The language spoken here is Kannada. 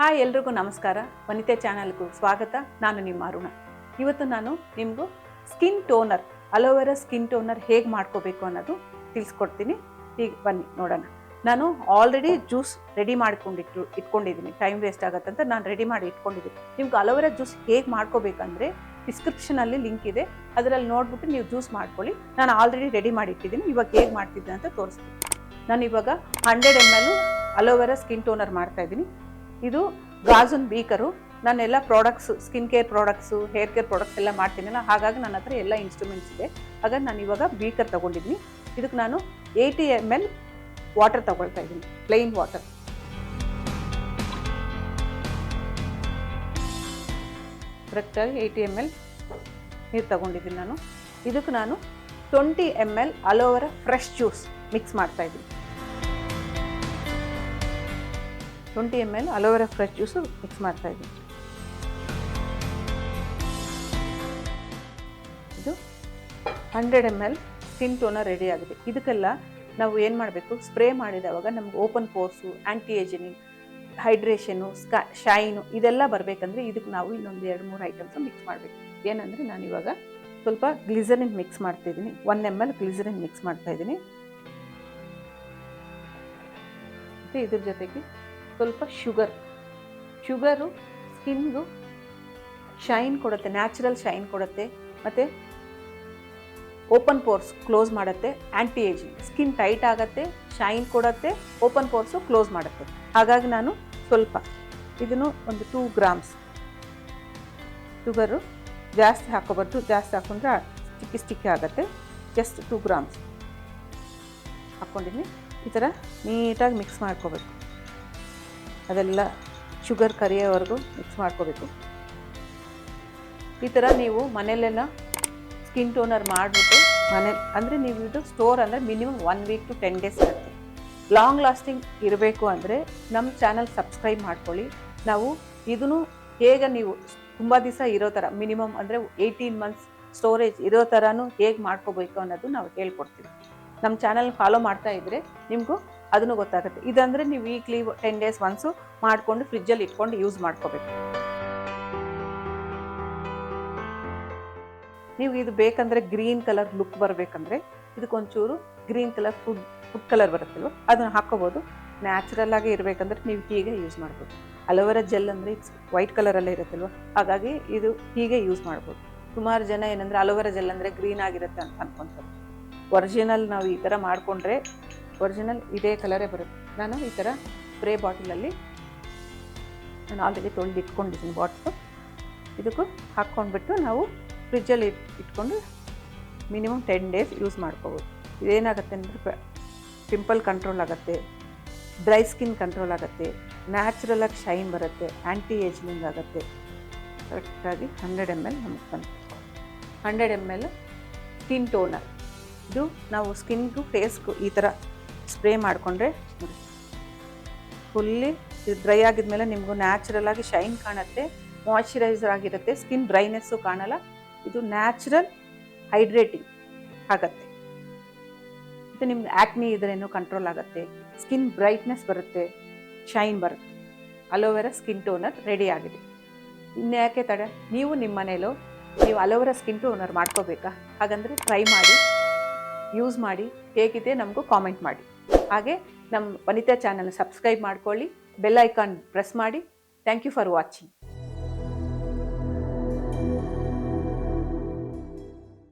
ಹಾಯ್ ಎಲ್ರಿಗೂ ನಮಸ್ಕಾರ. ವನಿತೆ ಚಾನಲ್ಗೂ ಸ್ವಾಗತ. ನಾನು ನಿಮ್ಮ ಅರುಣ. ಇವತ್ತು ನಾನು ನಿಮಗೂ skin toner, aloe vera skin toner ಹೇಗೆ ಮಾಡ್ಕೋಬೇಕು ಅನ್ನೋದು ತಿಳಿಸ್ಕೊಡ್ತೀನಿ. ಈಗ ಬನ್ನಿ ನೋಡೋಣ. ನಾನು ಆಲ್ರೆಡಿ ಜ್ಯೂಸ್ ರೆಡಿ ಇಟ್ಕೊಂಡಿದ್ದೀನಿ. ಟೈಮ್ ವೇಸ್ಟ್ ಆಗುತ್ತಂತ ನಾನು ರೆಡಿ ಮಾಡಿ ಇಟ್ಕೊಂಡಿದ್ದೀನಿ. ನಿಮ್ಗೆ ಅಲೋವೆರಾ ಜ್ಯೂಸ್ ಹೇಗೆ ಮಾಡ್ಕೋಬೇಕಂದ್ರೆ ಡಿಸ್ಕ್ರಿಪ್ಷನಲ್ಲಿ ಲಿಂಕ್ ಇದೆ, ಅದರಲ್ಲಿ ನೋಡ್ಬಿಟ್ಟು ನೀವು ಜ್ಯೂಸ್ ಮಾಡ್ಕೊಳ್ಳಿ. ನಾನು ಆಲ್ರೆಡಿ ರೆಡಿ ಮಾಡಿ ಇಟ್ಟಿದ್ದೀನಿ. ಇವಾಗ ಹೇಗೆ ಮಾಡ್ತಿದ್ದೀನಿ ಅಂತ ತೋರಿಸ್ತೀನಿ. ನಾನು ಇವಾಗ 100 ml ಅಲೋವೆರಾ ಸ್ಕಿನ್ ಟೋನರ್ ಮಾಡ್ತಾ ಇದ್ದೀನಿ. ಇದು ಗಾಜನ್ ಬೀಕರು. ನಾನೆಲ್ಲ products, skin care products, hair care products ಎಲ್ಲ ಮಾಡ್ತೀನಲ್ಲ, ಹಾಗಾಗಿ ನನ್ನ ಹತ್ರ ಎಲ್ಲ ಇನ್ಸ್ಟ್ರೂಮೆಂಟ್ಸ್ ಇದೆ. ಹಾಗಾಗಿ ನಾನು ಇವಾಗ ಬೀಕರ್ ತೊಗೊಂಡಿದ್ದೀನಿ. ಇದಕ್ಕೆ ನಾನು 80 ml ವಾಟರ್ ತೊಗೊಳ್ತಾ ಇದ್ದೀನಿ, ಪ್ಲೇನ್ ವಾಟರ್. ಕರೆಕ್ಟಾಗಿ 80 ml ನೀರು ತೊಗೊಂಡಿದ್ದೀನಿ ನಾನು. ಇದಕ್ಕೆ ನಾನು 20 ml aloe vera fresh juice mix ಮಾಡ್ತಾ ಇದ್ದೀನಿ. 20 ml aloe vera fresh juice mix ಮಾಡ್ತಾ ಇದ್ದೀನಿ. ಇದು 100 ml ಸ್ಕಿನ್ ಟೋನರ್ ರೆಡಿ ಆಗಿದೆ. ಇದಕ್ಕೆಲ್ಲ ನಾವು ಏನು ಮಾಡಬೇಕು, ಸ್ಪ್ರೇ ಮಾಡಿದವಾಗ ನಮ್ಗೆ open pores, anti ageing, hydration, shine ಇದೆಲ್ಲ ಬರಬೇಕಂದ್ರೆ ಇದಕ್ಕೆ ನಾವು ಇನ್ನೊಂದು 2-3 ಐಟಮ್ಸು ಮಿಕ್ಸ್ ಮಾಡಬೇಕು. ಏನಂದರೆ ನಾನಿವಾಗ ಸ್ವಲ್ಪ ಗ್ಲಿಸರಿನ್ ಮಿಕ್ಸ್ ಮಾಡ್ತಾಯಿದ್ದೀನಿ. 1 ml ಗ್ಲಿಸರಿನ್ ಮಿಕ್ಸ್ ಮಾಡ್ತಾಯಿದ್ದೀನಿ. ಮತ್ತು ಇದ್ರ ಜೊತೆಗೆ ಸ್ವಲ್ಪ ಶುಗರು ಸ್ಕಿನ್ಗೂ ಶೈನ್ ಕೊಡುತ್ತೆ, ನ್ಯಾಚುರಲ್ ಶೈನ್ ಕೊಡುತ್ತೆ, ಮತ್ತು ಓಪನ್ ಪೋರ್ಸ್ ಕ್ಲೋಸ್ ಮಾಡುತ್ತೆ, ಆ್ಯಂಟಿ ಏಜಿಂಗ್, ಸ್ಕಿನ್ ಟೈಟ್ ಆಗುತ್ತೆ, ಶೈನ್ ಕೊಡುತ್ತೆ, ಓಪನ್ ಪೋರ್ಸು ಕ್ಲೋಸ್ ಮಾಡುತ್ತೆ. ಹಾಗಾಗಿ ನಾನು ಸ್ವಲ್ಪ ಇದನ್ನು ಒಂದು 2 grams ಶುಗರು, ಜಾಸ್ತಿ ಹಾಕೋಬಾರ್ದು, ಜಾಸ್ತಿ ಹಾಕೊಂಡ್ರೆ ಸ್ಟಿಕ್ಕಿ ಆಗುತ್ತೆ. ಜಸ್ಟ್ 2 grams ಹಾಕ್ಕೊಂಡಿದ್ದೀನಿ. ಈ ಥರ ನೀಟಾಗಿ ಮಿಕ್ಸ್ ಮಾಡ್ಕೋಬೇಕು. ಅದೆಲ್ಲ ಶುಗರ್ ಕರಿಯೋವರೆಗೂ ಮಿಕ್ಸ್ ಮಾಡ್ಕೋಬೇಕು. ಈ ಥರ ನೀವು ಮನೆಯಲ್ಲೆಲ್ಲ ಸ್ಕಿನ್ ಟೋನರ್ ಮಾಡಿಬಿಟ್ಟು ಅಂದರೆ ನೀವು ಇದು ಸ್ಟೋರ್ ಅಂದರೆ ಮಿನಿಮಮ್ 1 week to 10 days ಇರುತ್ತೆ. ಲಾಂಗ್ ಲಾಸ್ಟಿಂಗ್ ಇರಬೇಕು ಅಂದರೆ ನಮ್ಮ ಚಾನಲ್ ಸಬ್ಸ್ಕ್ರೈಬ್ ಮಾಡ್ಕೊಳ್ಳಿ. ನಾವು ಇದನ್ನು ಹೇಗೆ ನೀವು ತುಂಬ ದಿವಸ ಇರೋ ಥರ, ಮಿನಿಮಮ್ ಅಂದರೆ 18 months ಸ್ಟೋರೇಜ್ ಇರೋ ಥರನೂ ಹೇಗೆ ಮಾಡ್ಕೋಬೇಕು ಅನ್ನೋದು ನಾವು ಹೇಳ್ಕೊಡ್ತೀವಿ. ನಮ್ಮ ಚಾನಲ್ ಫಾಲೋ ಮಾಡ್ತಾ ಇದ್ದರೆ ನಿಮಗೂ ಅದನ್ನು ಗೊತ್ತಾಗುತ್ತೆ. ಇದಂದರೆ ನೀವು ವೀಕ್ಲಿ 10 days ಒನ್ಸು ಮಾಡಿಕೊಂಡು ಫ್ರಿಜ್ಜಲ್ಲಿ ಇಟ್ಕೊಂಡು ಯೂಸ್ ಮಾಡ್ಕೋಬೇಕು. ನೀವು ಇದು ಬೇಕಂದರೆ ಗ್ರೀನ್ ಕಲರ್ ಲುಕ್ ಬರಬೇಕಂದ್ರೆ ಇದಕ್ಕೊಂಚೂರು ಗ್ರೀನ್ ಕಲರ್ ಫುಡ್ ಕಲರ್ ಬರುತ್ತಲ್ವ, ಅದನ್ನು ಹಾಕ್ಕೋಬೋದು. ನ್ಯಾಚುರಲ್ ಆಗಿ ಇರಬೇಕಂದ್ರೆ ನೀವು ಹೀಗೆ ಯೂಸ್ ಮಾಡ್ಬೋದು. ಅಲೋವೆರಾ ಜೆಲ್ ಅಂದರೆ ಇಟ್ಸ್ ವೈಟ್ ಕಲರಲ್ಲೇ ಇರುತ್ತಲ್ವ, ಹಾಗಾಗಿ ಇದು ಹೀಗೆ ಯೂಸ್ ಮಾಡ್ಬೋದು. ಸುಮಾರು ಜನ ಏನಂದರೆ ಅಲೋವೆರಾ ಜೆಲ್ ಅಂದರೆ ಗ್ರೀನ್ ಆಗಿರುತ್ತೆ ಅಂತ ಅನ್ಕೊತಾರೆ. ಒರಿಜಿನಲ್ ನಾವು ಈ ಥರ ಮಾಡಿಕೊಂಡ್ರೆ ಒರಿಜಿನಲ್ ಇದೇ ಕಲರೇ ಬರುತ್ತೆ. ನಾನು ಈ ಥರ ಸ್ಪ್ರೇ ಬಾಟಲಲ್ಲಿ ನಾನು ಆಲ್ರೆಡಿ ತೊಳೆದು ಇಟ್ಕೊಂಡಿದ್ದೀನಿ ಬಾಟ್ಲು. ಇದಕ್ಕೂ ಹಾಕ್ಕೊಂಡ್ಬಿಟ್ಟು ನಾವು ಫ್ರಿಜ್ಜಲ್ಲಿ ಇಟ್ಕೊಂಡು ಮಿನಿಮಮ್ 10 days ಯೂಸ್ ಮಾಡ್ಕೋಬೋದು. ಇದೇನಾಗುತ್ತೆ ಅಂದರೆ ಪಿಂಪಲ್ ಕಂಟ್ರೋಲ್ ಆಗುತ್ತೆ, ಡ್ರೈ ಸ್ಕಿನ್ ಕಂಟ್ರೋಲ್ ಆಗುತ್ತೆ, ನ್ಯಾಚುರಲಾಗಿ ಶೈನ್ ಬರುತ್ತೆ, ಆ್ಯಂಟಿ ಏಜಿಂಗ್ ಆಗುತ್ತೆ. ಕರೆಕ್ಟಾಗಿ 100 ml ನಮಗೆ ಬಂತು. 100 ml ಸ್ಕಿನ್ ಟೋನರ್. ಇದು ನಾವು ಸ್ಕಿನ್ಗೂ ಫೇಸ್ಗೂ ಈ ಥರ ಸ್ಪ್ರೇ ಮಾಡಿಕೊಂಡ್ರೆ ಫುಲ್ಲಿ ಡ್ರೈ ಆಗಿದ್ಮೇಲೆ ನಿಮಗೂ ನ್ಯಾಚುರಲ್ ಆಗಿ ಶೈನ್ ಕಾಣುತ್ತೆ, ಮಾಯ್ಶ್ಚರೈಸರ್ ಆಗಿರುತ್ತೆ, ಸ್ಕಿನ್ ಡ್ರೈನೆಸ್ಸು ಕಾಣಲ್ಲ. ಇದು ನ್ಯಾಚುರಲ್ ಹೈಡ್ರೇಟಿಂಗ್ ಆಗುತ್ತೆ. ಮತ್ತು ನಿಮ್ಗೆ ಆ್ಯಕ್ನಿ ಇದ್ರೇನು ಕಂಟ್ರೋಲ್ ಆಗುತ್ತೆ, ಸ್ಕಿನ್ ಬ್ರೈಟ್ನೆಸ್ ಬರುತ್ತೆ, ಶೈನ್ ಬರುತ್ತೆ. ಅಲೋವೆರಾ ಸ್ಕಿನ್ ಟೋನರ್ ರೆಡಿ ಆಗಿದೆ. ಇನ್ಯಾಕೆ ತಡ, ನೀವು ನಿಮ್ಮ ಮನೇಲೂ ನೀವು ಅಲೋವೆರಾ ಸ್ಕಿನ್ ಟೋನರ್ ಮಾಡ್ಕೋಬೇಕಾ? ಹಾಗಂದರೆ ಟ್ರೈ ಮಾಡಿ, ಯೂಸ್ ಮಾಡಿ, ಹೇಗಿದೆ ನಮಗೂ ಕಾಮೆಂಟ್ ಮಾಡಿ. ಹಾಗೆ ನಮ್ಮ ವನಿತಾ ಚಾನಲ್ನ ಸಬ್ಸ್ಕ್ರೈಬ್ ಮಾಡ್ಕೊಳ್ಳಿ, ಬೆಲ್ ಐಕಾನ್ ಪ್ರೆಸ್ ಮಾಡಿ. Thank you for watching.